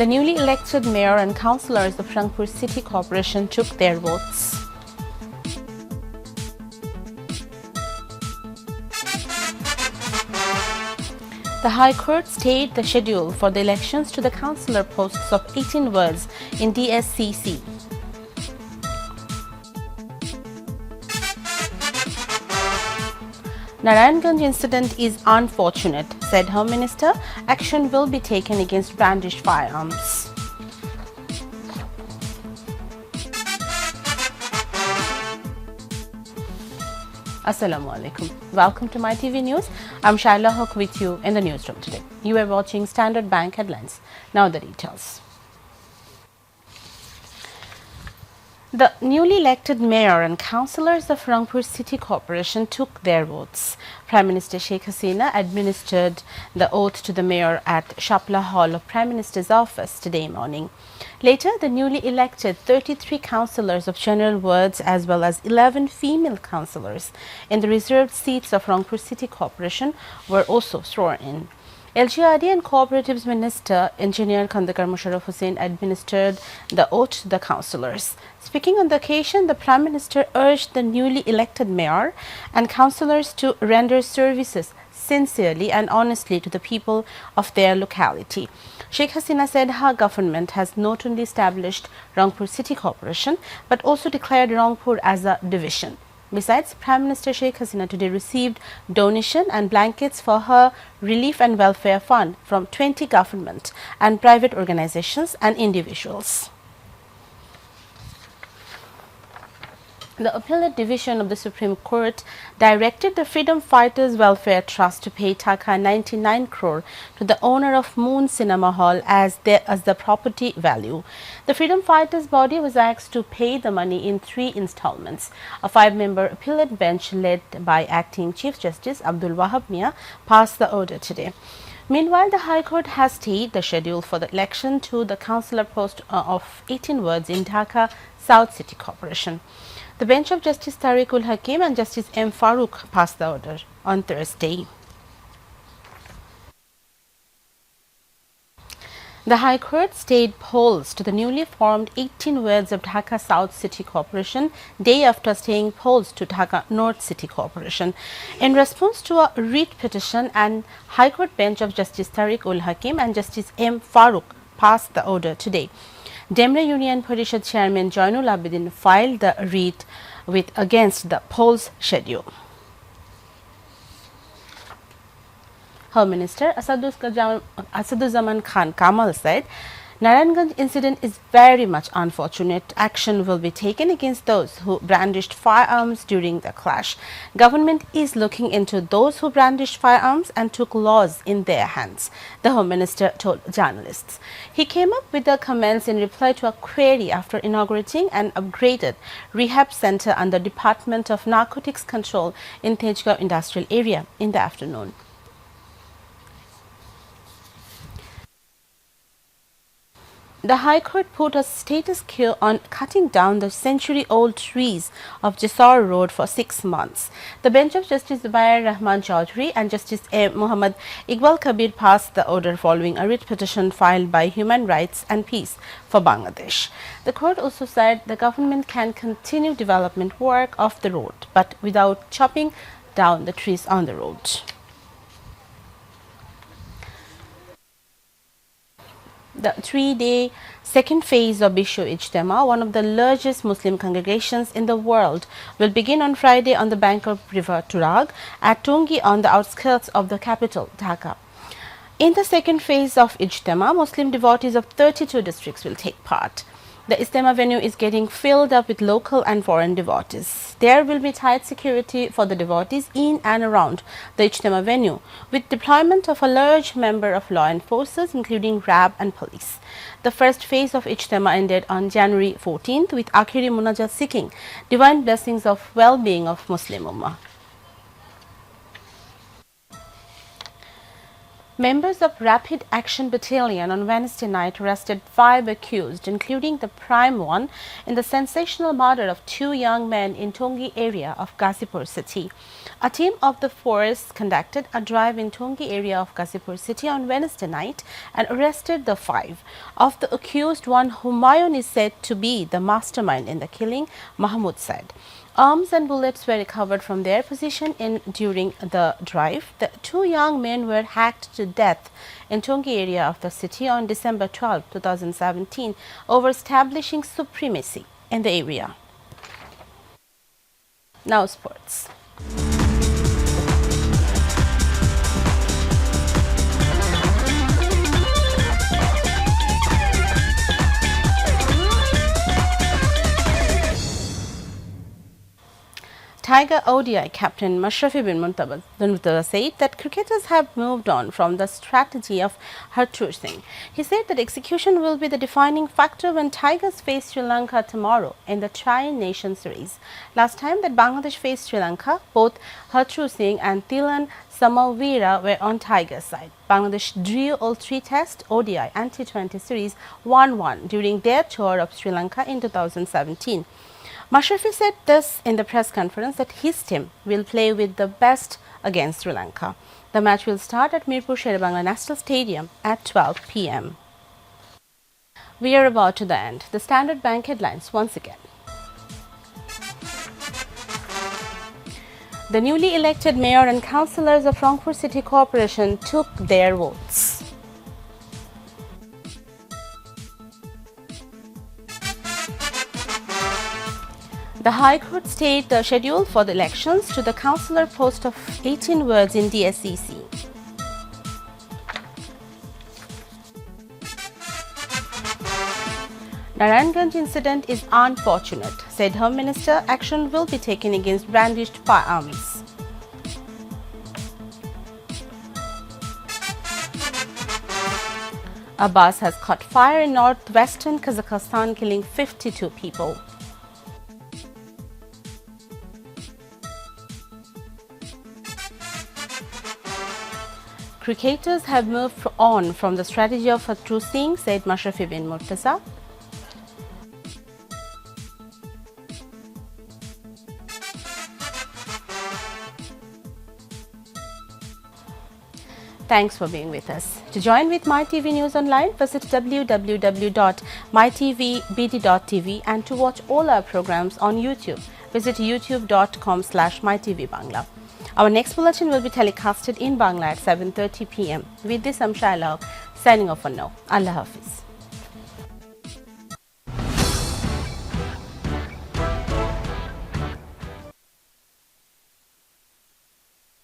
The newly elected mayor and councillors of Rangpur City Corporation took their votes. The High Court stayed the schedule for the elections to the councillor posts of 18 wards in DSCC. Narayanganj incident is unfortunate, said Home Minister. Action will be taken against brandished firearms. Assalamu alaikum. Welcome to My TV News. I'm Shaila Haq with you in the newsroom today. You are watching Standard Bank headlines. Now the details. The newly elected mayor and councillors of Rangpur City Corporation took their votes. Prime Minister Sheikh Hasina administered the oath to the mayor at Shapla Hall of Prime Minister's office today morning. Later, the newly elected 33 councillors of general wards as well as 11 female councillors in the reserved seats of Rangpur City Corporation were also sworn in. LGRD and Cooperatives Minister Engineer Khandakar Musharraf Hussain administered the oath to the councillors. Speaking on the occasion, the Prime Minister urged the newly elected mayor and councillors to render services sincerely and honestly to the people of their locality. Sheikh Hasina said her government has not only established Rangpur City Corporation but also declared Rangpur as a division. Besides, Prime Minister Sheikh Hasina today received donation and blankets for her relief and welfare fund from 20 government and private organizations and individuals. The Appellate Division of the Supreme Court directed the Freedom Fighters Welfare Trust to pay Taka 99 crore to the owner of Moon Cinema Hall as the property value. The Freedom Fighters body was asked to pay the money in 3 installments. A 5-member appellate bench led by Acting Chief Justice Abdul Wahab Mia passed the order today. Meanwhile, the High Court has stayed the schedule for the election to the councillor post of 18 wards in Dhaka South City Corporation. The bench of Justice Tariq ul Hakim and Justice M. Farooq passed the order on Thursday. The High Court stayed polls to the newly formed 18 wards of Dhaka South City Corporation day after staying polls to Dhaka North City Corporation. In response to a writ petition, and High Court bench of Justice Tariq ul Hakim and Justice M. Farooq passed the order today. Demre Union Parishad Chairman Jainul Abidin filed the writ against the polls schedule. Home Minister Asaduzzaman Khan Kamal said, Narayanganj incident is very much unfortunate. Action will be taken against those who brandished firearms during the clash. Government is looking into those who brandished firearms and took laws in their hands, the Home Minister told journalists. He came up with the comments in reply to a query after inaugurating an upgraded rehab center under Department of Narcotics Control in Tejgaon Industrial Area in the afternoon. The High Court put a status quo on cutting down the century-old trees of Jessore Road for 6 months. The bench of Justice Zubair Rahman Chaudhry and Justice M. Muhammad Iqbal Kabir passed the order following a writ petition filed by Human Rights and Peace for Bangladesh. The court also said the government can continue development work of the road, but without chopping down the trees on the road. The 3-day second phase of Bishu Ijtema, one of the largest Muslim congregations in the world, will begin on Friday on the bank of River Turag at Tungi on the outskirts of the capital, Dhaka. In the second phase of Ijtema, Muslim devotees of 32 districts will take part. The Ijtema venue is getting filled up with local and foreign devotees. There will be tight security for the devotees in and around the Ijtema venue, with deployment of a large number of law enforcers, including RAB and police. The first phase of Ijtema ended on January 14th with Akhiri Munajat seeking divine blessings of well-being of Muslim Ummah. Members of Rapid Action Battalion on Wednesday night arrested 5 accused, including the prime one, in the sensational murder of 2 young men in Tongi area of Ghazipur city. A team of the force conducted a drive in Tongi area of Ghazipur city on Wednesday night and arrested the 5. Of the accused, one Humayun is said to be the mastermind in the killing, Mahmoud said. Arms and bullets were recovered from their position during the drive. The 2 young men were hacked to death in Tongi area of the city on December 12, 2017, over establishing supremacy in the area. Now sports. Tiger ODI captain Mashrafi bin Muntaba said that cricketers have moved on from the strategy of Harthur Singh. He said that execution will be the defining factor when Tigers face Sri Lanka tomorrow in the Tri-Nation Series. Last time that Bangladesh faced Sri Lanka, both Harthur Singh and Thilan Samaraweera were on Tigers' side. Bangladesh drew all 3 Test, ODI and T20 series 1-1 during their tour of Sri Lanka in 2017. Mashrafi said this in the press conference that his team will play with the best against Sri Lanka. The match will start at Mirpur Sherebangla National Stadium at 12 p.m. We are about to the end. The Standard Bank headlines once again. The newly elected mayor and councillors of Rangpur City Corporation took their votes. The High Court stayed the schedule for the elections to the councillor post of 18 wards in DSCC. Narayanganj incident is unfortunate, said Home Minister. Action will be taken against brandished firearms. A bus has caught fire in northwestern Kazakhstan, killing 52 people. Cricketers have moved on from the strategy of Harthur Singh, said Mashrafi bin Murtaza. Thanks for being with us. To join with MyTV News Online, visit www.mytvbd.tv, and to watch all our programs on YouTube, visit youtube.com/mytvbangla. Our next bulletin will be telecasted in Bangla at 7:30 p.m. With this, I'm Shaila, signing off for now. Allah Hafiz.